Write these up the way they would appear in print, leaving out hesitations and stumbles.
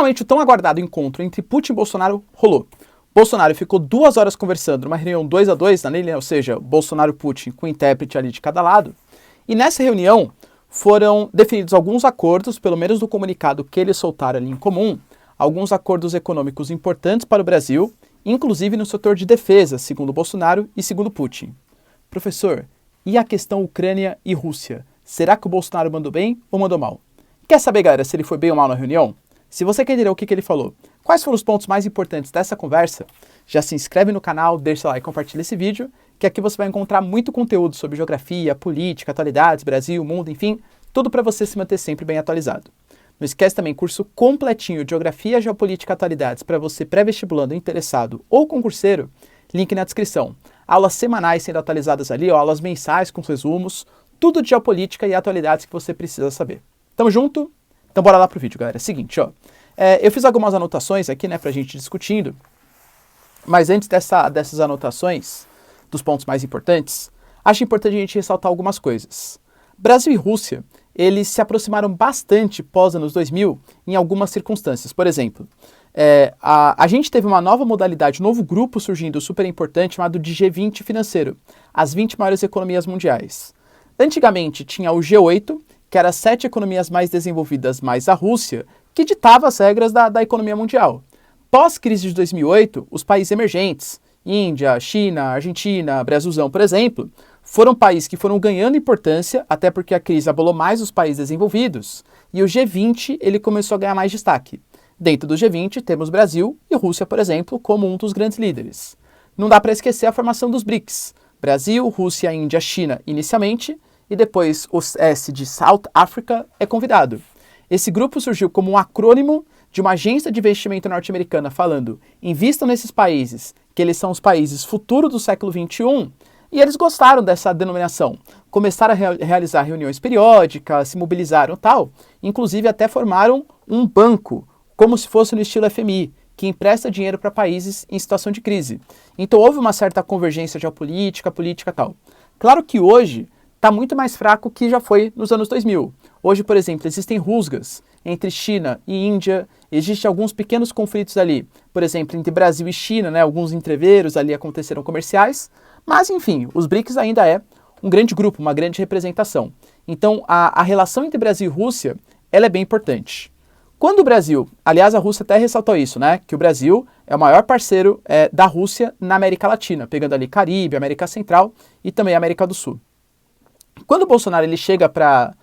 Finalmente, o tão aguardado encontro entre Putin e Bolsonaro rolou. Bolsonaro ficou 2 horas conversando numa reunião 2 a 2, ou seja, Bolsonaro e Putin com intérprete ali de cada lado. E nessa reunião foram definidos alguns acordos, pelo menos no comunicado que eles soltaram ali em comum, alguns acordos econômicos importantes para o Brasil, inclusive no setor de defesa, segundo Bolsonaro e segundo Putin. Professor, e a questão Ucrânia e Rússia? Será que o Bolsonaro mandou bem ou mandou mal? Quer saber, galera, se ele foi bem ou mal na reunião? Se você quer entender o que ele falou, quais foram os pontos mais importantes dessa conversa, já se inscreve no canal, deixa o like e compartilha esse vídeo, que aqui você vai encontrar muito conteúdo sobre geografia, política, atualidades, Brasil, mundo, enfim, tudo para você se manter sempre bem atualizado. Não esquece também curso completinho de Geografia, Geopolítica e Atualidades para você pré-vestibulando, interessado ou concurseiro, link na descrição. Aulas semanais sendo atualizadas ali, aulas mensais com resumos, tudo de geopolítica e atualidades que você precisa saber. Tamo junto? Então bora lá pro vídeo, galera. Seguinte, ó. Eu fiz algumas anotações aqui, né, pra gente ir discutindo, mas antes dessas anotações, dos pontos mais importantes, acho importante a gente ressaltar algumas coisas. Brasil e Rússia, eles se aproximaram bastante pós anos 2000 em algumas circunstâncias. Por exemplo, a gente teve uma nova modalidade, um novo grupo surgindo super importante chamado de G20 financeiro, as 20 maiores economias mundiais. Antigamente tinha o G8, que era as 7 economias mais desenvolvidas mais a Rússia, que ditava as regras da economia mundial. Pós-crise de 2008, os países emergentes, Índia, China, Argentina, Brasilzão, por exemplo, foram países que foram ganhando importância, até porque a crise abalou mais os países desenvolvidos, e o G20 ele começou a ganhar mais destaque. Dentro do G20 temos Brasil e Rússia, por exemplo, como um dos grandes líderes. Não dá para esquecer a formação dos BRICS, Brasil, Rússia, Índia, China inicialmente, e depois o S de South Africa é convidado. Esse grupo surgiu como um acrônimo de uma agência de investimento norte-americana falando: invistam nesses países, que eles são os países futuro do século XXI, e eles gostaram dessa denominação. Começaram a realizar reuniões periódicas, se mobilizaram e tal, inclusive até formaram um banco, como se fosse no estilo FMI, que empresta dinheiro para países em situação de crise. Então houve uma certa convergência geopolítica, política e tal. Claro que hoje está muito mais fraco que já foi nos anos 2000. Hoje, por exemplo, existem rusgas entre China e Índia, existem alguns pequenos conflitos ali, por exemplo, entre Brasil e China, né, alguns entreveros ali aconteceram comerciais, mas enfim, os BRICS ainda é um grande grupo, uma grande representação. Então, a relação entre Brasil e Rússia, ela é bem importante. Quando o Brasil, aliás, a Rússia até ressaltou isso, né, que o Brasil é o maior parceiro da Rússia na América Latina, pegando ali Caribe, América Central e também América do Sul. Quando o Bolsonaro ele chega para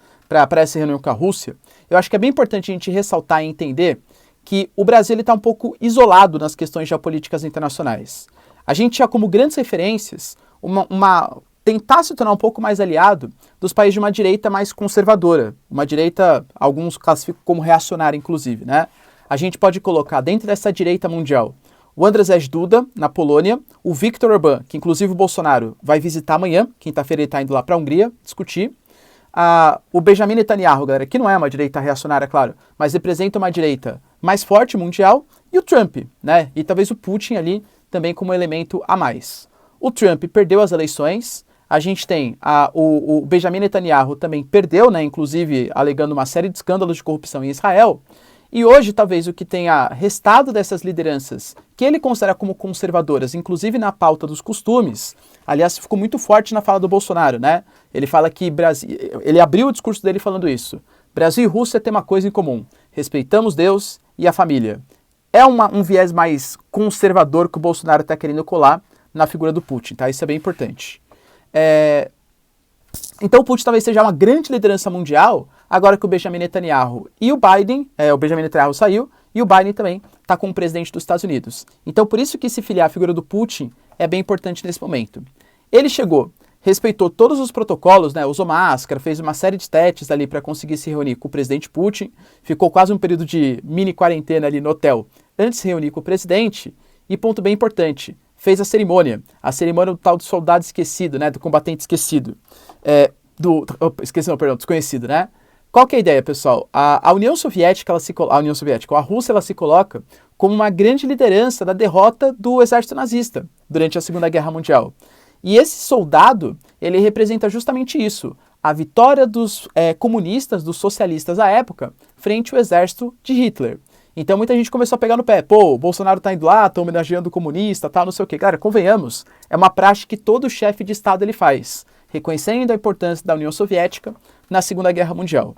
essa reunião com a Rússia, eu acho que é bem importante a gente ressaltar e entender que o Brasil está um pouco isolado nas questões geopolíticas internacionais. A gente tinha como grandes referências tentar se tornar um pouco mais aliado dos países de uma direita mais conservadora, uma direita, alguns classificam como reacionária inclusive, né? A gente pode colocar dentro dessa direita mundial o Andrzej Duda, na Polônia, o Viktor Orbán, que inclusive o Bolsonaro vai visitar amanhã, quinta-feira ele está indo lá para a Hungria discutir, o Benjamin Netanyahu, galera, que não é uma direita reacionária, claro, mas representa uma direita mais forte mundial, e o Trump, né, e talvez o Putin ali também como elemento a mais. O Trump perdeu as eleições, a gente tem o Benjamin Netanyahu também perdeu, né, inclusive alegando uma série de escândalos de corrupção em Israel, e hoje talvez o que tenha restado dessas lideranças, que ele considera como conservadoras, inclusive na pauta dos costumes, aliás ficou muito forte na fala do Bolsonaro, né? Ele fala que ele abriu o discurso dele falando isso: Brasil e Rússia têm uma coisa em comum, respeitamos Deus e a família. É um viés mais conservador que o Bolsonaro está querendo colar na figura do Putin, tá? Isso é bem importante. Então o Putin talvez seja uma grande liderança mundial, agora que o Benjamin Netanyahu e o Biden, o Benjamin Netanyahu saiu, e o Biden também está como presidente dos Estados Unidos. Então por isso que se filiar à figura do Putin é bem importante nesse momento. Ele chegou, respeitou todos os protocolos, né, usou máscara, fez uma série de testes ali para conseguir se reunir com o presidente Putin, ficou quase um período de mini quarentena ali no hotel antes de se reunir com o presidente, e ponto bem importante, fez a cerimônia do tal do soldado esquecido, né, do combatente esquecido, desconhecido, né? Qual que é a ideia, pessoal? A União Soviética, a Rússia, ela se coloca como uma grande liderança da derrota do exército nazista durante a Segunda Guerra Mundial. E esse soldado, ele representa justamente isso, a vitória dos comunistas, dos socialistas à época, frente ao exército de Hitler. Então muita gente começou a pegar no pé. Pô, o Bolsonaro tá indo lá, tá homenageando o comunista, tal, não sei o quê. Cara, convenhamos, é uma prática que todo chefe de Estado ele faz, reconhecendo a importância da União Soviética na Segunda Guerra Mundial.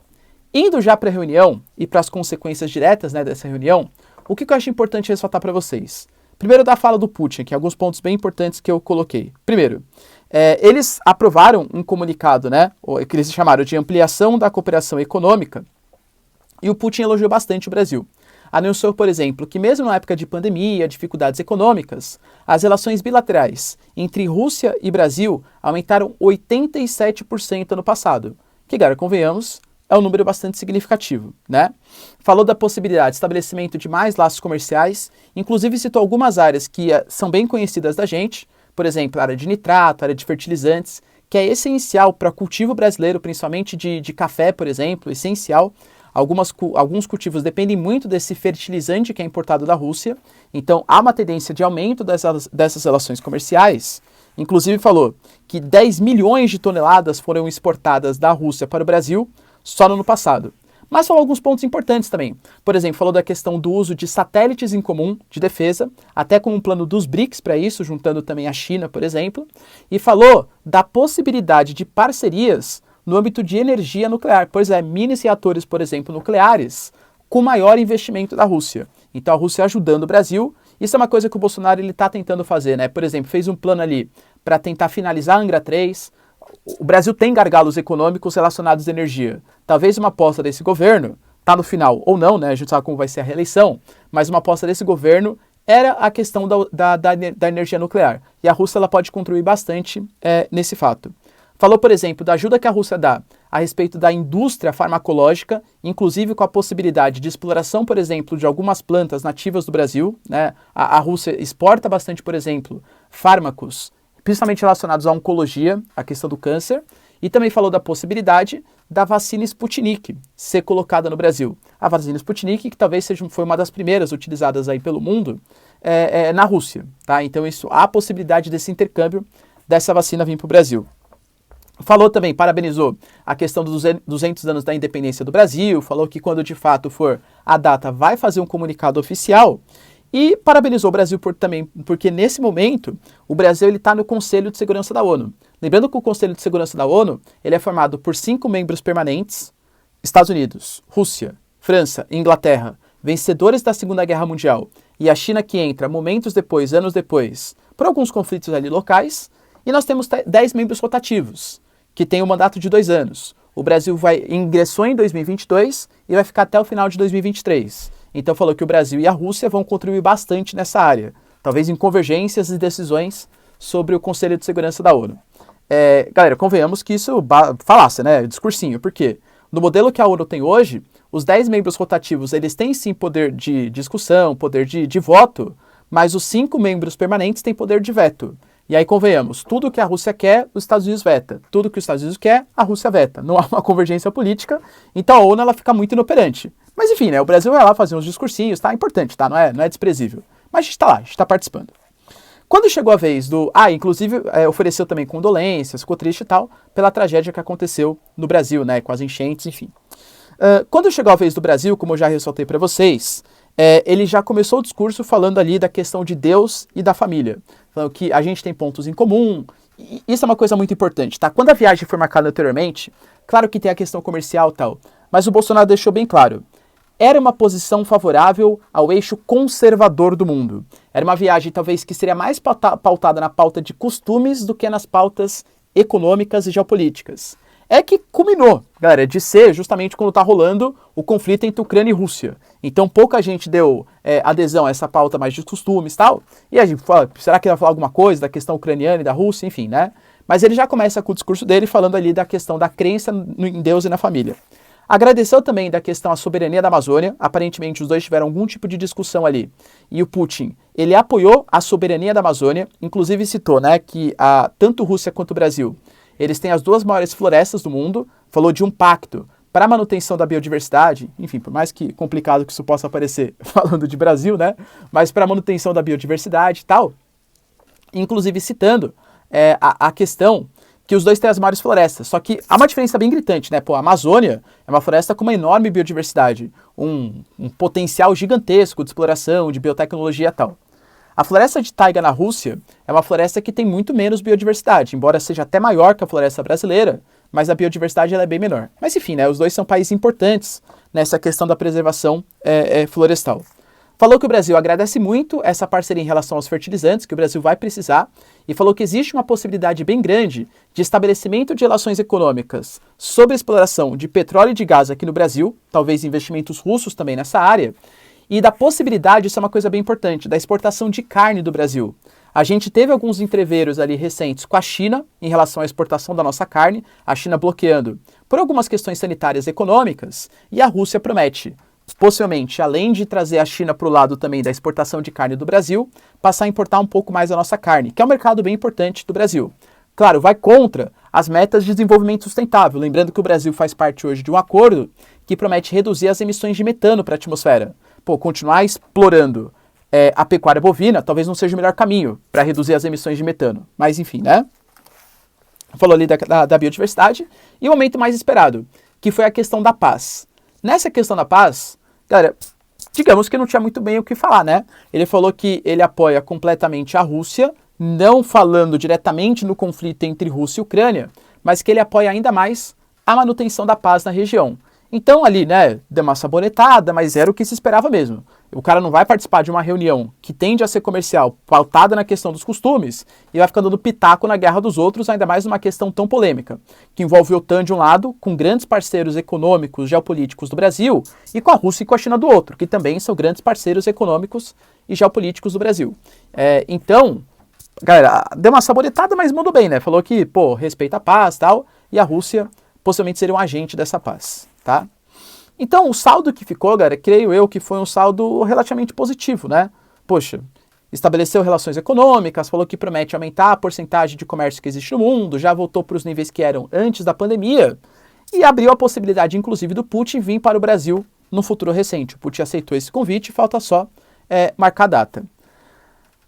Indo já para a reunião e para as consequências diretas, né, dessa reunião, o que eu acho importante ressaltar para vocês? Primeiro, da fala do Putin, que alguns pontos bem importantes que eu coloquei. Primeiro, eles aprovaram um comunicado, né, que eles chamaram de ampliação da cooperação econômica, e o Putin elogiou bastante o Brasil. Anunciou, por exemplo, que mesmo na época de pandemia, dificuldades econômicas, as relações bilaterais entre Rússia e Brasil aumentaram 87% ano passado, que, cara, convenhamos, é um número bastante significativo, né? Falou da possibilidade de estabelecimento de mais laços comerciais, inclusive citou algumas áreas que são bem conhecidas da gente, por exemplo, a área de nitrato, a área de fertilizantes, que é essencial para o cultivo brasileiro, principalmente de café, por exemplo, essencial. Alguns cultivos dependem muito desse fertilizante que é importado da Rússia, então há uma tendência de aumento dessas relações comerciais. Inclusive falou que 10 milhões de toneladas foram exportadas da Rússia para o Brasil só no ano passado. Mas falou alguns pontos importantes também. Por exemplo, falou da questão do uso de satélites em comum de defesa, até com um plano dos BRICS para isso, juntando também a China, por exemplo, e falou da possibilidade de parcerias no âmbito de energia nuclear, pois minis reatores, por exemplo, nucleares, com maior investimento da Rússia. Então a Rússia ajudando o Brasil, isso é uma coisa que o Bolsonaro está tentando fazer, né? Por exemplo, fez um plano ali para tentar finalizar a Angra 3, o Brasil tem gargalos econômicos relacionados à energia. Talvez uma aposta desse governo, tá no final ou não, né? A gente sabe como vai ser a reeleição, mas uma aposta desse governo era a questão da energia nuclear. E a Rússia ela pode contribuir bastante nesse fato. Falou, por exemplo, da ajuda que a Rússia dá a respeito da indústria farmacológica, inclusive com a possibilidade de exploração, por exemplo, de algumas plantas nativas do Brasil, né? A Rússia exporta bastante, por exemplo, fármacos, principalmente relacionados à oncologia, a questão do câncer, e também falou da possibilidade da vacina Sputnik ser colocada no Brasil. A vacina Sputnik, que talvez foi uma das primeiras utilizadas aí pelo mundo, na Rússia, tá? Então há a possibilidade desse intercâmbio dessa vacina vir para o Brasil. Falou também, parabenizou a questão dos 200 anos da independência do Brasil, falou que quando de fato for a data vai fazer um comunicado oficial e parabenizou o Brasil porque nesse momento o Brasil está no Conselho de Segurança da ONU. Lembrando que o Conselho de Segurança da ONU ele é formado por 5 membros permanentes, Estados Unidos, Rússia, França e Inglaterra, vencedores da Segunda Guerra Mundial, e a China que entra momentos depois, anos depois, por alguns conflitos ali locais, e nós temos 10 membros rotativos, que tem um mandato de 2 anos. O Brasil ingressou em 2022 e vai ficar até o final de 2023. Então falou que o Brasil e a Rússia vão contribuir bastante nessa área, talvez em convergências e decisões sobre o Conselho de Segurança da ONU. Galera, convenhamos que isso falácia, né? Discursinho. Por quê? No modelo que a ONU tem hoje, os 10 membros rotativos eles têm sim poder de discussão, poder de voto, mas os 5 membros permanentes têm poder de veto. E aí, convenhamos, tudo que a Rússia quer, os Estados Unidos veta. Tudo que os Estados Unidos quer, a Rússia veta. Não há uma convergência política, então a ONU ela fica muito inoperante. Mas enfim, né, o Brasil vai lá fazer uns discursinhos, tá? Importante, tá? Não é desprezível. Mas a gente tá lá, a gente tá participando. Quando chegou a vez inclusive ofereceu também condolências, ficou triste e tal, pela tragédia que aconteceu no Brasil, né, com as enchentes, enfim. Quando chegou a vez do Brasil, como eu já ressaltei para vocês, ele já começou o discurso falando ali da questão de Deus e da família. Falando que a gente tem pontos em comum, e isso é uma coisa muito importante, tá? Quando a viagem foi marcada anteriormente, claro que tem a questão comercial e tal, mas o Bolsonaro deixou bem claro, era uma posição favorável ao eixo conservador do mundo. Era uma viagem talvez que seria mais pautada na pauta de costumes do que nas pautas econômicas e geopolíticas. É que culminou, galera, de ser justamente quando está rolando o conflito entre Ucrânia e Rússia. Então pouca gente deu adesão a essa pauta mais de costumes e tal. E a gente fala, será que ele vai falar alguma coisa da questão ucraniana e da Rússia, enfim, né? Mas ele já começa com o discurso dele falando ali da questão da crença em Deus e na família. Agradeceu também da questão da soberania da Amazônia, aparentemente os dois tiveram algum tipo de discussão ali. E o Putin, ele apoiou a soberania da Amazônia, inclusive citou, né, que tanto Rússia quanto o Brasil, eles têm as 2 maiores florestas do mundo, falou de um pacto para a manutenção da biodiversidade, enfim, por mais que complicado que isso possa parecer falando de Brasil, né, mas para a manutenção da biodiversidade e tal, inclusive citando a questão que os dois têm as maiores florestas, só que há uma diferença bem gritante, né? Pô, a Amazônia é uma floresta com uma enorme biodiversidade, um potencial gigantesco de exploração, de biotecnologia e tal. A floresta de taiga na Rússia é uma floresta que tem muito menos biodiversidade, embora seja até maior que a floresta brasileira, mas a biodiversidade ela é bem menor. Mas enfim, né, os dois são países importantes nessa questão da preservação florestal. Falou que o Brasil agradece muito essa parceria em relação aos fertilizantes, que o Brasil vai precisar, e falou que existe uma possibilidade bem grande de estabelecimento de relações econômicas sobre a exploração de petróleo e de gás aqui no Brasil, talvez investimentos russos também nessa área, e da possibilidade, isso é uma coisa bem importante, da exportação de carne do Brasil. A gente teve alguns entreveros ali recentes com a China em relação à exportação da nossa carne, a China bloqueando por algumas questões sanitárias e econômicas, e a Rússia promete, possivelmente, além de trazer a China para o lado também da exportação de carne do Brasil, passar a importar um pouco mais a nossa carne, que é um mercado bem importante do Brasil. Claro, vai contra as metas de desenvolvimento sustentável, lembrando que o Brasil faz parte hoje de um acordo que promete reduzir as emissões de metano para a atmosfera. Pô, continuar explorando a pecuária bovina talvez não seja o melhor caminho para reduzir as emissões de metano. Mas enfim, né? Falou ali da biodiversidade. E o momento mais esperado, que foi a questão da paz. Nessa questão da paz, cara, digamos que não tinha muito bem o que falar, né? Ele falou que ele apoia completamente a Rússia, não falando diretamente no conflito entre Rússia e Ucrânia, mas que ele apoia ainda mais a manutenção da paz na região. Então ali, né, deu uma sabonetada, mas era o que se esperava mesmo. O cara não vai participar de uma reunião que tende a ser comercial, pautada na questão dos costumes, e vai ficar dando pitaco na guerra dos outros, ainda mais numa questão tão polêmica, que envolve a OTAN de um lado, com grandes parceiros econômicos, geopolíticos do Brasil, e com a Rússia e com a China do outro, que também são grandes parceiros econômicos e geopolíticos do Brasil. Então, galera, deu uma sabonetada, mas mandou bem, né? Falou que, pô, respeita a paz e tal, e a Rússia possivelmente seria um agente dessa paz. Tá? Então, o saldo que ficou, galera, creio eu que foi um saldo relativamente positivo, né? Poxa, estabeleceu relações econômicas, falou que promete aumentar a porcentagem de comércio que existe no mundo, já voltou para os níveis que eram antes da pandemia e abriu a possibilidade, inclusive, do Putin vir para o Brasil no futuro recente. O Putin aceitou esse convite, falta só marcar a data.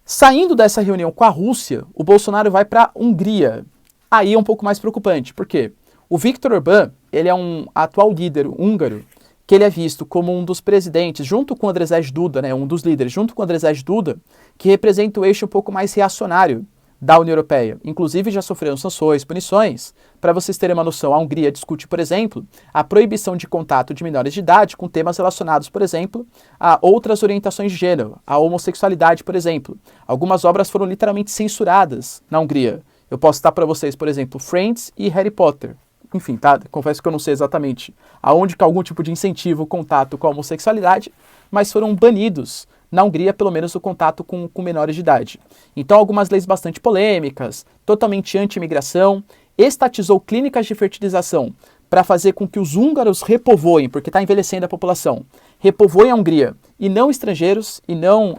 Saindo dessa reunião com a Rússia, o Bolsonaro vai para a Hungria. Aí é um pouco mais preocupante, por quê? O Viktor Orbán, ele é um atual líder húngaro, que ele é visto como um dos presidentes, junto com Andrzej Duda, né, um dos líderes, junto com Andrzej Duda, que representa o eixo um pouco mais reacionário da União Europeia. Inclusive já sofreram sanções, punições. Para vocês terem uma noção, a Hungria discute, por exemplo, a proibição de contato de menores de idade com temas relacionados, por exemplo, a outras orientações de gênero, a homossexualidade, por exemplo. Algumas obras foram literalmente censuradas na Hungria. Eu posso citar para vocês, por exemplo, Friends e Harry Potter. Enfim, tá? Confesso que eu não sei exatamente aonde que algum tipo de incentivo, contato com a homossexualidade, mas foram banidos na Hungria, pelo menos, o contato com menores de idade. Então, algumas leis bastante polêmicas, totalmente anti-imigração, estatizou clínicas de fertilização para fazer com que os húngaros repovoem, porque está envelhecendo a população, repovoem a Hungria, e não estrangeiros, e não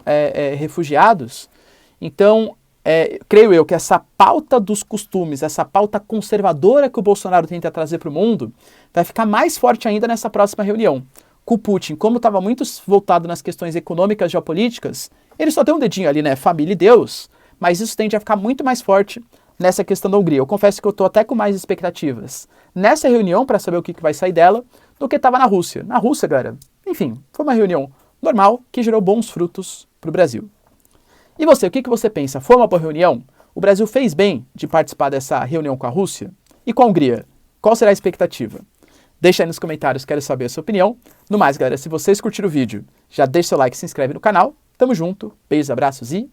refugiados. Então, creio eu que essa pauta dos costumes, essa pauta conservadora que o Bolsonaro tenta trazer para o mundo, vai ficar mais forte ainda nessa próxima reunião. Com o Putin, como estava muito voltado nas questões econômicas e geopolíticas, ele só tem um dedinho ali, né, família e Deus, mas isso tende a ficar muito mais forte nessa questão da Hungria. Eu confesso que eu estou até com mais expectativas nessa reunião para saber o que vai sair dela do que estava na Rússia. Na Rússia, galera, enfim, foi uma reunião normal que gerou bons frutos para o Brasil. E você, o que você pensa? Foi uma boa reunião? O Brasil fez bem de participar dessa reunião com a Rússia? E com a Hungria? Qual será a expectativa? Deixa aí nos comentários, quero saber a sua opinião. No mais, galera, se vocês curtiram o vídeo, já deixa seu like e se inscreve no canal. Tamo junto, beijos, abraços e